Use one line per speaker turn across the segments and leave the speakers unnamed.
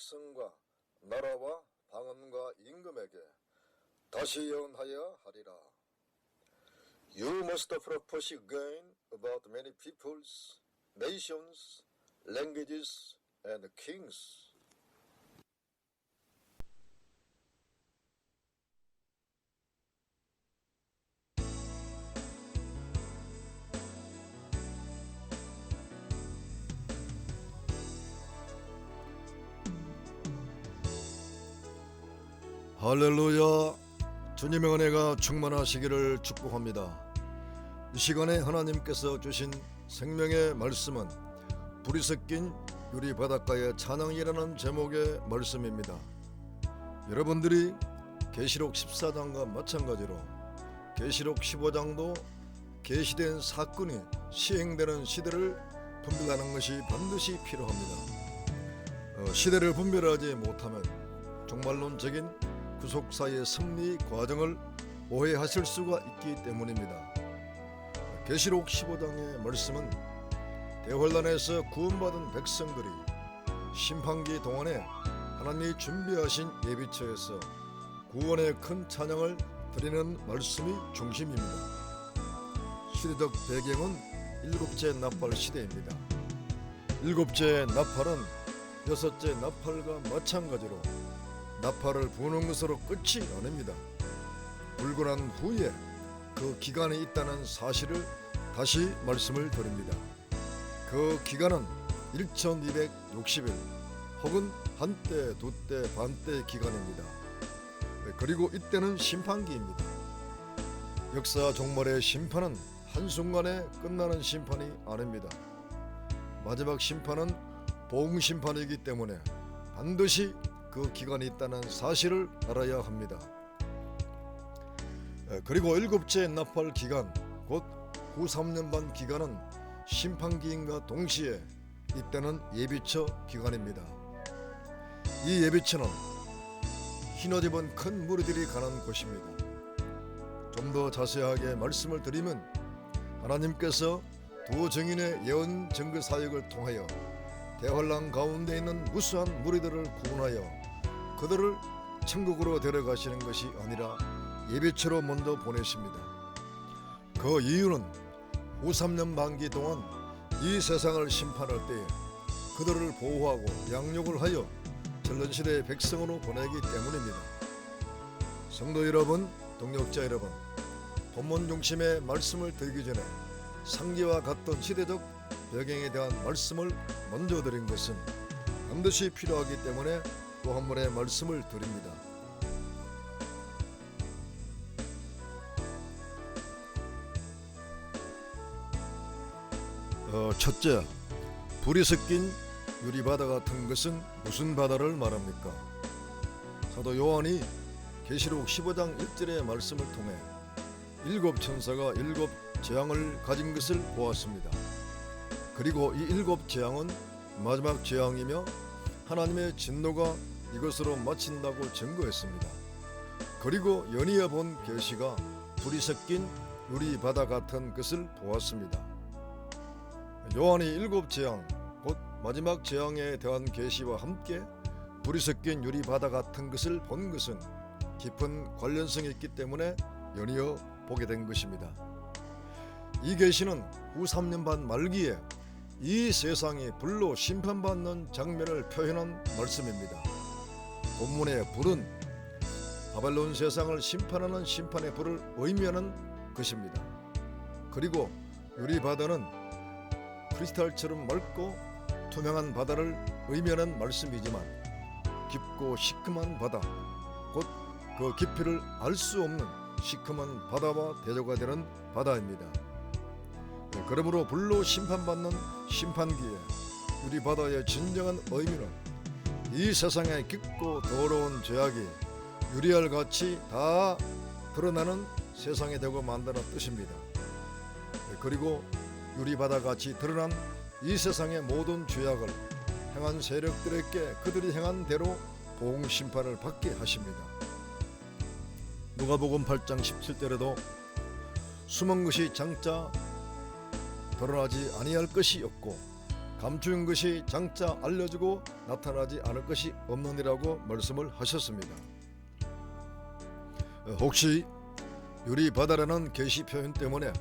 백성과 나라와 방언과 임금에게 다시 예언하여 하리라. You must propose again about many peoples, nations, languages, and kings.
할렐루야. 주님의 은혜가 충만하시기를 축복합니다. 이 시간에 하나님께서 주신 생명의 말씀은 불이 섞인 유리 바닷가의 찬양이라는 제목의 말씀입니다. 여러분들이 계시록 14장과 마찬가지로 계시록 15장도 계시된 사건이 시행되는 시대를 분별하는 것이 반드시 필요합니다. 시대를 분별하지 못하면 종말론적인 구속사의 승리 과정을 오해하실 수가 있기 때문입니다. 계시록 15장의 말씀은 대환란에서 구원받은 백성들이 심판기 동안에 하나님이 준비하신 예비처에서 구원의 큰 찬양을 드리는 말씀이 중심입니다. 시대적 배경은 일곱째 나팔 시대입니다. 일곱째 나팔은 여섯째 나팔과 마찬가지로 나팔을 부는 것으로 끝이 아닙니다. 불고 난 후에 그 기간이 있다는 사실을 다시 말씀을 드립니다. 그 기간은 1260일 혹은 한때, 두때, 반때 기간입니다. 그리고 이때는 심판기입니다. 역사 종말의 심판은 한순간에 끝나는 심판이 아닙니다. 마지막 심판은 보응심판이기 때문에 반드시 그 기간이 있다는 사실을 알아야 합니다. 그리고 일곱째 나팔 기간, 곧 후 3년 반 기간은 심판기인과 동시에 이때는 예비처 기간입니다. 이 예비처는 흰옷 입은 큰 무리들이 가는 곳입니다. 좀 더 자세하게 말씀을 드리면 하나님께서 두 증인의 예언 증거 사역을 통하여 대환란 가운데 있는 무수한 무리들을 구원하여 그들을 천국으로 데려가시는 것이 아니라 예비처로 먼저 보내십니다. 그 이유는 후 3년 반기 동안 이 세상을 심판할 때에 그들을 보호하고 양육을 하여 전론시대의 백성으로 보내기 때문입니다. 성도 여러분, 동역자 여러분, 본문 중심의 말씀을 드리기 전에 상기와 같은 시대적 배경에 대한 말씀을 먼저 드린 것은 반드시 필요하기 때문에 또 한 번의 말씀을 드립니다. 첫째, 불이 섞인 유리바다 같은 것은 무슨 바다를 말합니까? 사도 요한이 계시록 15장 1절의 말씀을 통해 일곱 천사가 일곱 재앙을 가진 것을 보았습니다. 그리고 이 일곱 재앙은 마지막 재앙이며 하나님의 진노가 이것으로 마친다고 증거했습니다. 그리고 연이어 본 계시가 불이 섞인 유리 바다 같은 것을 보았습니다. 요한이 일곱 재앙, 곧 마지막 재앙에 대한 계시와 함께 불이 섞인 유리 바다 같은 것을 본 것은 깊은 관련성이 있기 때문에 연이어 보게 된 것입니다. 이 계시는 후 3년 반 말기에 이 세상이 불로 심판받는 장면을 표현한 말씀입니다. 본문의 불은 바벨론 세상을 심판하는 심판의 불을 의미하는 것입니다. 그리고 유리바다는 크리스탈처럼 맑고 투명한 바다를 의미하는 말씀이지만 깊고 시큼한 바다, 곧 그 깊이를 알 수 없는 시큼한 바다와 대조가 되는 바다입니다. 그러므로 불로 심판받는 심판기에 유리바다의 진정한 의미는 이 세상의 깊고 더러운 죄악이 유리알같이 다 드러나는 세상이 되고 만드는 뜻입니다. 그리고 유리바다같이 드러난 이 세상의 모든 죄악을 행한 세력들에게 그들이 행한 대로 보응심판을 받게 하십니다. 누가복음 8장 17절에도 숨은 것이 장차 드러나지 아니할 것이 없고 감추는 것이 장차 알려지고 나타나지 않을 것이 없느니라고 말씀을 하셨습니다. 혹시 유리바다라는 계시 표현 때문에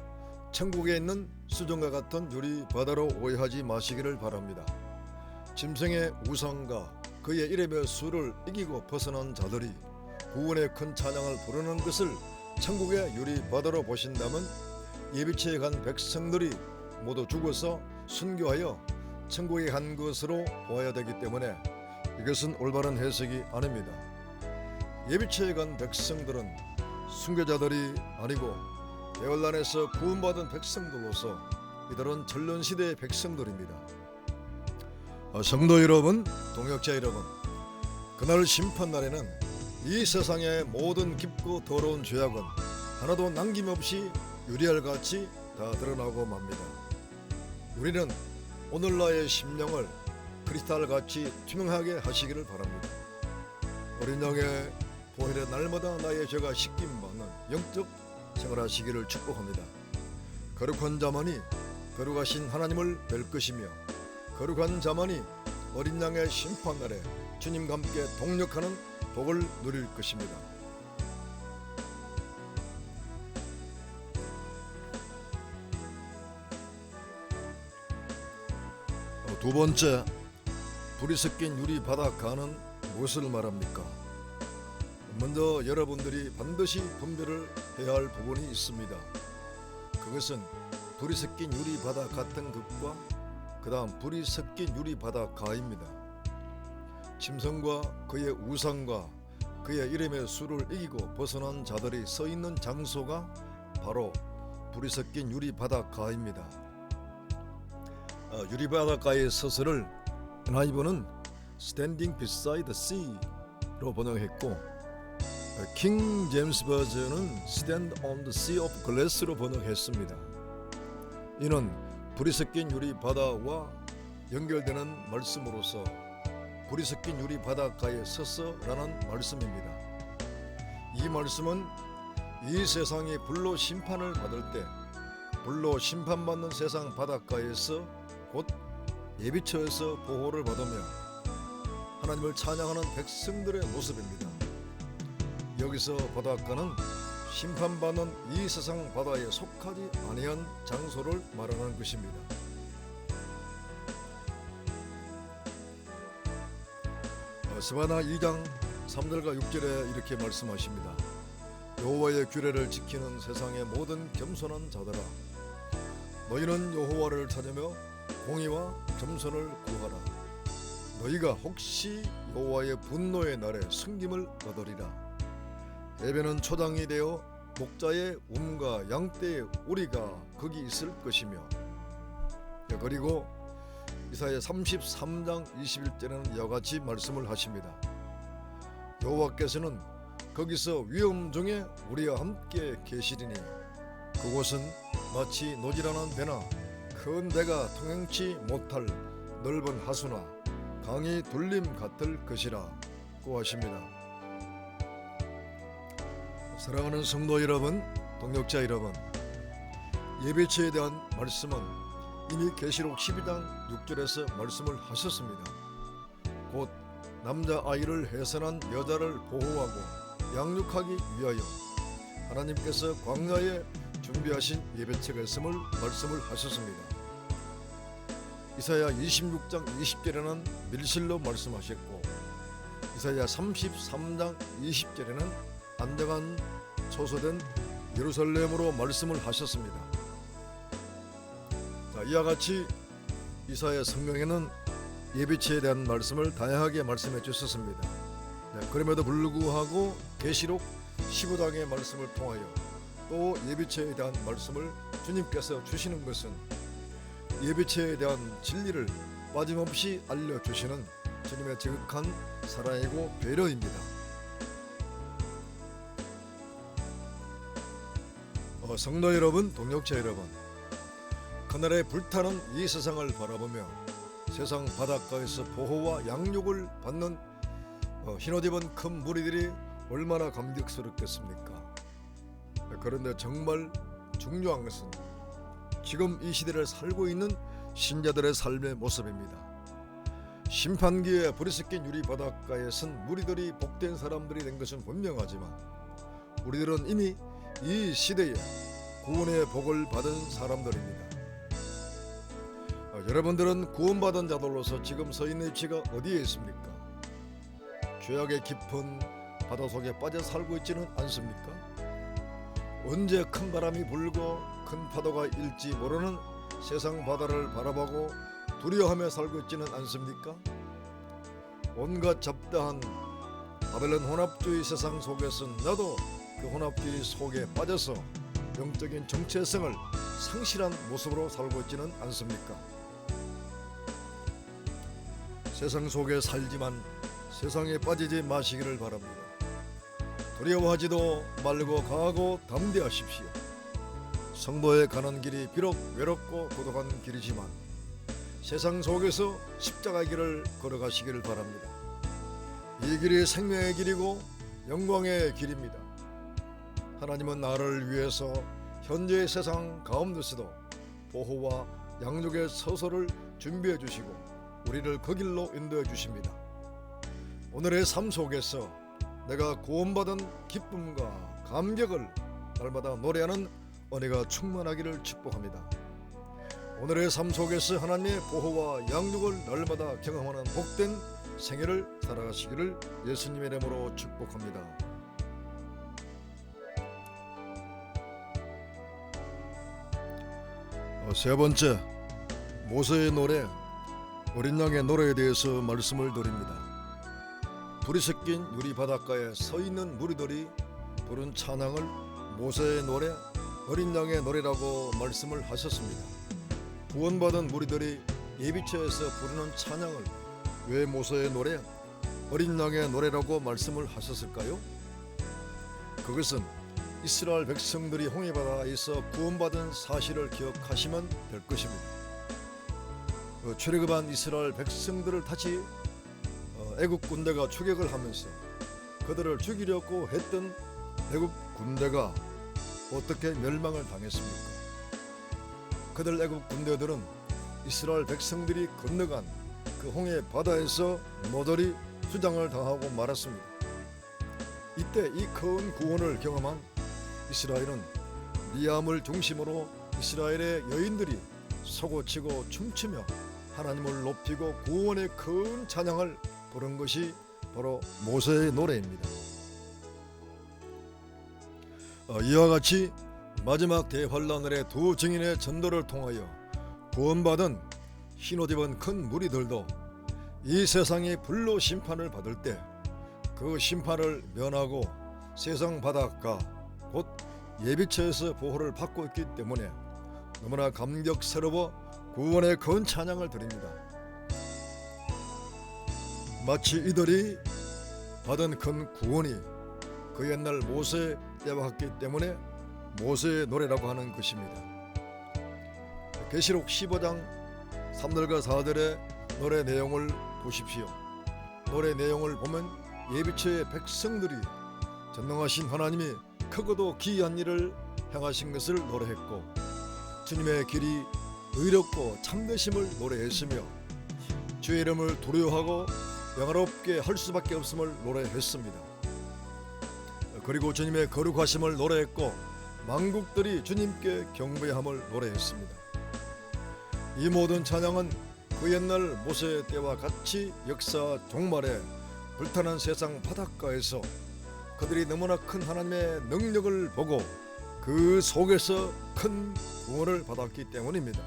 천국에 있는 수정과 같은 유리바다로 오해하지 마시기를 바랍니다. 짐승의 우상과 그의 이름의 수를 이기고 벗어난 자들이 구원의 큰 찬양을 부르는 것을 천국의 유리바다로 보신다면 예비체에 간 백성들이 모두 죽어서 순교하여 천국에 간 것으로 보아야 되기 때문에 이것은 올바른 해석이 아닙니다. 예비체에 간 백성들은 순교자들이 아니고 대환란에서 구원받은 백성들로서 이들은 전론시대의 백성들입니다. 성도 여러분, 동역자 여러분, 그날 심판날에는 이 세상의 모든 깊고 더러운 죄악은 하나도 남김없이 유리알같이 다 드러나고 맙니다. 우리는 오늘날의 심령을 크리스탈같이 투명하게 하시기를 바랍니다. 어린 양의 보혈의 날마다 나의 죄가 씻김받는 영적 생활하시기를 축복합니다. 거룩한 자만이 거룩하신 하나님을 뵐 것이며 거룩한 자만이 어린 양의 심판날에 주님과 함께 동력하는 복을 누릴 것입니다. 두 번째, 불이 섞인 유리 바닷가는 무엇을 말합니까? 먼저 여러분들이 반드시 분별을 해야 할 부분이 있습니다. 그것은 불이 섞인 유리 바다 같은 것과 그 다음 불이 섞인 유리 바닷가입니다. 짐승과 그의 우상과 그의 이름의 수를 이기고 벗어난 자들이 서 있는 장소가 바로 불이 섞인 유리 바닷가입니다. 유리 바닷가의 서서를 NIV는 Standing Beside the Sea로 번역했고 킹 제임스 버전은 Stand on the Sea of Glass로 번역했습니다. 이는 불이 섞인 유리 바다와 연결되는 말씀으로서 불이 섞인 유리 바닷가에 서서라는 말씀입니다. 이 말씀은 이 세상이 불로 심판을 받을 때 불로 심판받는 세상 바닷가에서 곧 예비처에서 보호를 받으며 하나님을 찬양하는 백성들의 모습입니다. 여기서 바닷가는 심판받는 이 세상 바다에 속하지 아니한 장소를 말하는 것입니다. 스바나 2장 3절과 6절에 이렇게 말씀하십니다. 여호와의 규례를 지키는 세상의 모든 겸손한 자들아, 너희는 여호와를 찾으며 공의와 겸손을 구하라. 너희가 혹시 여호와의 분노의 날에 숨김을 얻으리라. 예배는 초장이 되어 목자의 움과 양떼의 우리가 거기 있을 것이며. 그리고 이사야 33장 21절에는 이와 같이 말씀을 하십니다. 여호와께서는 거기서 위험 중에 우리와 함께 계시리니 그곳은 마치 노지런한 배나 큰 배가 통행치 못할 넓은 하수나 강이 둘림 같을 것이라고 하십니다. 사랑하는 성도 여러분, 동역자 여러분, 예배처에 대한 말씀은 이미 계시록 12장 6절에서 말씀을 하셨습니다. 곧 남자아이를 해산한 여자를 보호하고 양육하기 위하여 하나님께서 광야에 준비하신 예배처가 있음을 말씀을 하셨습니다. 이사야 26장 20절에는 밀실로 말씀하셨고 이사야 33장 20절에는 안정한 초소된 예루살렘으로 말씀을 하셨습니다. 이와 같이 이사야 성경에는 예비처에 대한 말씀을 다양하게 말씀해 주셨습니다. 그럼에도 불구하고 계시록 15장의 말씀을 통하여 또 예비처에 대한 말씀을 주님께서 주시는 것은 예비처에 대한 진리를 빠짐없이 알려주시는 주님의 지극한 사랑이고 배려입니다. 성도 여러분, 동역자 여러분, 그날에 불타는 이 세상을 바라보며 세상 바닷가에서 보호와 양육을 받는 흰옷 입은 큰 무리들이 얼마나 감격스럽겠습니까? 그런데 정말 중요한 것은 지금 이 시대를 살고 있는 신자들의 삶의 모습입니다. 심판기에 불이 섞인 유리 바닷가에 선 무리들이 복된 사람들이 된 것은 분명하지만 우리들은 이미 이 시대에 구원의 복을 받은 사람들입니다. 여러분들은 구원받은 자들로서 지금 서 있는 위치가 어디에 있습니까? 죄악의 깊은 바다 속에 빠져 살고 있지는 않습니까? 언제 큰 바람이 불고 큰 파도가 일지 모르는 세상 바다를 바라보고 두려워하며 살고 있지는 않습니까? 온갖 잡다한 바벨론 혼합주의 세상 속에서 나도 그 혼합주의 속에 빠져서 영적인 정체성을 상실한 모습으로 살고 있지는 않습니까? 세상 속에 살지만 세상에 빠지지 마시기를 바랍니다. 두려워하지도 말고 강하고 담대하십시오. 성도에 가는 길이 비록 외롭고 고독한 길이지만 세상 속에서 십자가의 길을 걸어가시기를 바랍니다. 이 길이 생명의 길이고 영광의 길입니다. 하나님은 나를 위해서 현재의 세상 가운데서도 보호와 양육의 서서를 준비해 주시고 우리를 그 길로 인도해 주십니다. 오늘의 삶 속에서 내가 구원받은 기쁨과 감격을 날마다 노래하는 은혜가 충만하기를 축복합니다. 오늘의 삶 속에서 하나님의 보호와 양육을 날마다 경험하는 복된 생애를 살아가시기를 예수님의 이름으로 축복합니다. 세 번째, 모세의 노래, 어린 양의 노래에 대해서 말씀을 드립니다. 불이 섞인 유리 바닷가에 서 있는 무리들이 부른 찬양을 모세의 노래, 어린 양의 노래라고 말씀을 하셨습니다. 구원받은 무리들이 예비처에서 부르는 찬양을 왜 모세의 노래, 어린 양의 노래라고 말씀을 하셨을까요? 그것은 이스라엘 백성들이 홍해바다에서 구원받은 사실을 기억하시면 될 것입니다. 출애굽한 이스라엘 백성들을 다시 애굽 군대가 추격을 하면서 그들을 죽이려고 했던 애굽 군대가 어떻게 멸망을 당했습니까? 그들 애굽 군대들은 이스라엘 백성들이 건너간 그 홍해 바다에서 모조리 수장을 당하고 말았습니다. 이때 이 큰 구원을 경험한 이스라엘은 미암을 중심으로 이스라엘의 여인들이 서고치고 춤추며 하나님을 높이고 구원의 큰 찬양을 부른 것이 바로 모세의 노래입니다. 이와 같이 마지막 대환란의 두 증인의 전도를 통하여 구원받은 흰옷 입은 큰 무리들도 이 세상이 불로 심판을 받을 때 그 심판을 면하고 세상 바닷가 곧 예비처에서 보호를 받고 있기 때문에 너무나 감격스러워 구원의 큰 찬양을 드립니다. 마치 이들이 받은 큰 구원이 그 옛날 모세 때와 같기 때문에 모세의 노래라고 하는 것입니다. 계시록 15장 3절과 4절의 노래 내용을 보십시오. 노래 내용을 보면 예비처의 백성들이 전능하신 하나님이 크고도 기이한 일을 행하신 것을 노래했고 주님의 길이 의롭고 참되심을 노래했으며 주의 이름을 두려워하고 영화롭게 할 수밖에 없음을 노래했습니다. 그리고 주님의 거룩하심을 노래했고 만국들이 주님께 경배함을 노래했습니다. 이 모든 찬양은 그 옛날 모세 때와 같이 역사 종말에 불타는 세상 바닷가에서 그들이 너무나 큰 하나님의 능력을 보고 그 속에서 큰 구원을 받았기 때문입니다.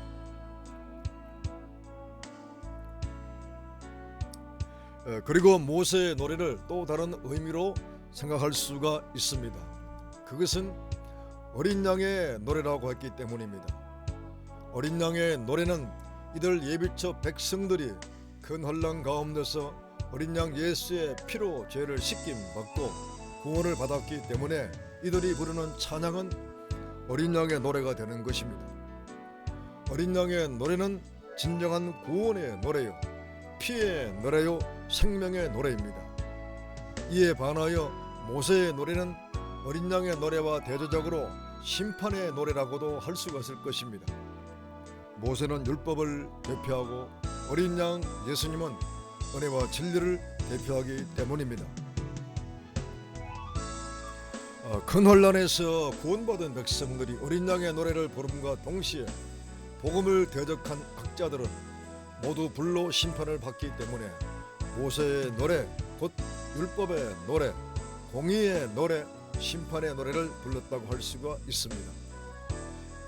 그리고 모세의 노래를 또 다른 의미로 생각할 수가 있습니다. 그것은 어린 양의 노래라고 했기 때문입니다. 어린 양의 노래는 이들 예비처 백성들이 큰 혼란 가운데서 어린 양 예수의 피로 죄를 씻김 받고 구원을 받았기 때문에 이들이 부르는 찬양은 어린 양의 노래가 되는 것입니다. 어린 양의 노래는 진정한 구원의 노래요, 피의 노래요, 생명의 노래입니다. 이에 반하여 모세의 노래는 어린 양의 노래와 대조적으로 심판의 노래라고도 할 수가 있을 것입니다. 모세는 율법을 대표하고 어린 양 예수님은 은혜와 진리를 대표하기 때문입니다. 큰 혼란에서 구원받은 백성들이 어린 양의 노래를 부름과 동시에 복음을 대적한 악자들은 모두 불로 심판을 받기 때문에 모세의 노래, 곧 율법의 노래, 공의의 노래, 심판의 노래를 불렀다고 할 수가 있습니다.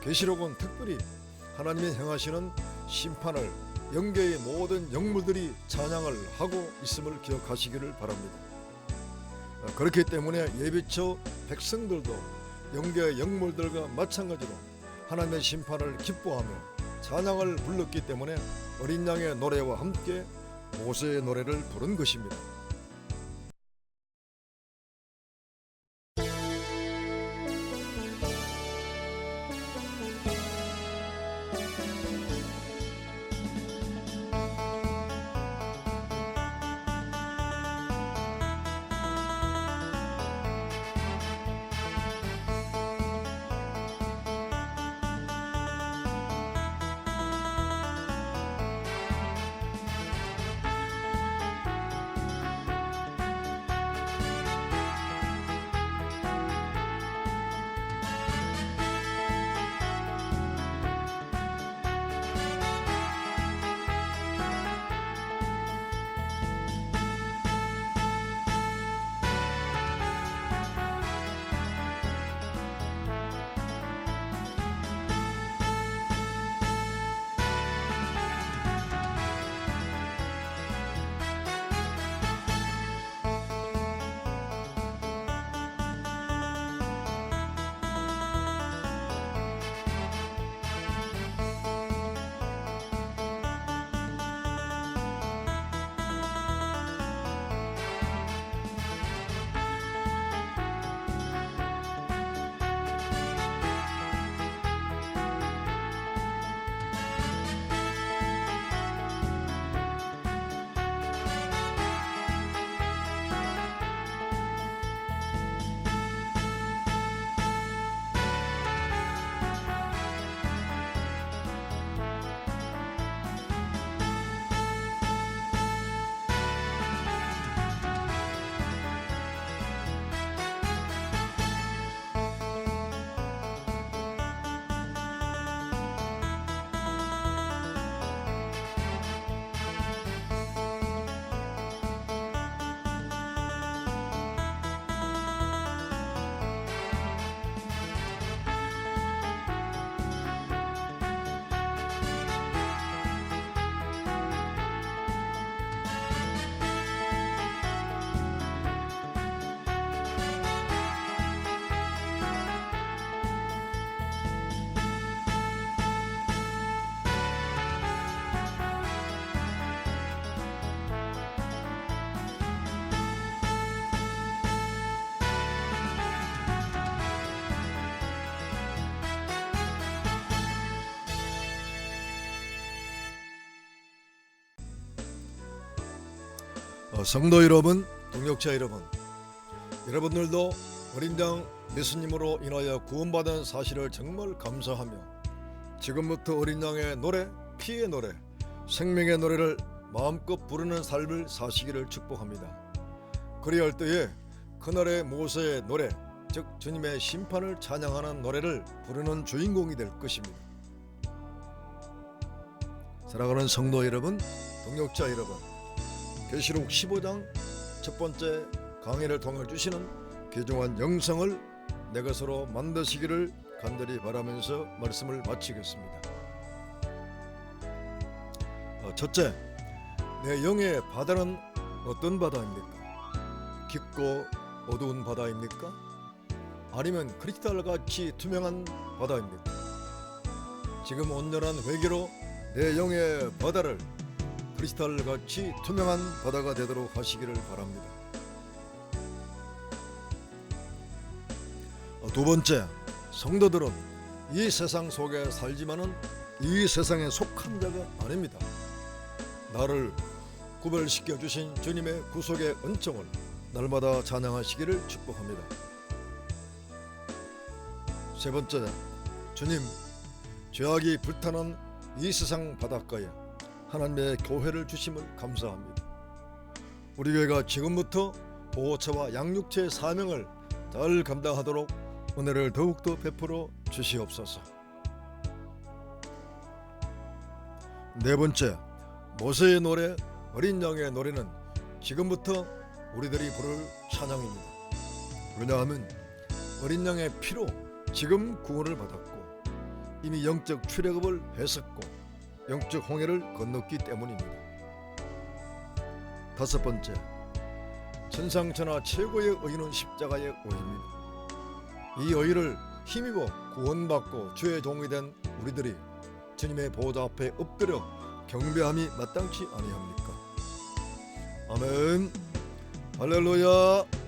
계시록은 특별히 하나님이 행하시는 심판을 영계의 모든 영물들이 찬양을 하고 있음을 기억하시기를 바랍니다. 그렇기 때문에 예비처 백성들도 영계의 영물들과 마찬가지로 하나님의 심판을 기뻐하며 찬양을 불렀기 때문에 어린 양의 노래와 함께 모세의 노래를 부른 것입니다. 성도 여러분, 동역자 여러분, 여러분들도 어린 양 예수님으로 인하여 구원받은 사실을 정말 감사하며 지금부터 어린 양의 노래, 피의 노래, 생명의 노래를 마음껏 부르는 삶을 사시기를 축복합니다. 그리할 때에 그날의 모세의 노래, 즉 주님의 심판을 찬양하는 노래를 부르는 주인공이 될 것입니다. 사랑하는 성도 여러분, 동역자 여러분, 계시록 15장 첫 번째 강의를 통해 주시는 귀중한 영성을 내 것으로 만드시기를 간절히 바라면서 말씀을 마치겠습니다. 첫째, 내 영의 바다는 어떤 바다입니까? 깊고 어두운 바다입니까? 아니면 크리스탈같이 투명한 바다입니까? 지금 온전한 회개로 내 영의 바다를 크리스탈같이 투명한 바다가 되도록 하시기를 바랍니다. 두 번째, 성도들은 이 세상 속에 살지만은 이 세상에 속한 자가 아닙니다. 나를 구별시켜 주신 주님의 구속의 은총을 날마다 찬양하시기를 축복합니다. 세 번째, 주님, 죄악이 불타는 이 세상 바닷가에 하나님의 교회를 주심을 감사합니다. 우리 교회가 지금부터 보호처와 양육체의 사명을 잘 감당하도록 은혜를 더욱더 베풀어 주시옵소서. 네 번째, 모세의 노래 어린 양의 노래는 지금부터 우리들이 부를 찬양입니다. 왜냐하면 어린 양의 피로 지금 구원을 받았고 이미 영적 출애굽을 했었고 영적 홍해를 건넜기 때문입니다. 다섯 번째, 천상천하 최고의 의는 십자가의 의입니다. 이 의를 힘입어 구원받고 주의 종이 된 우리들이 주님의 보호자 앞에 엎드려 경배함이 마땅치 아니합니까? 아멘. 할렐루야.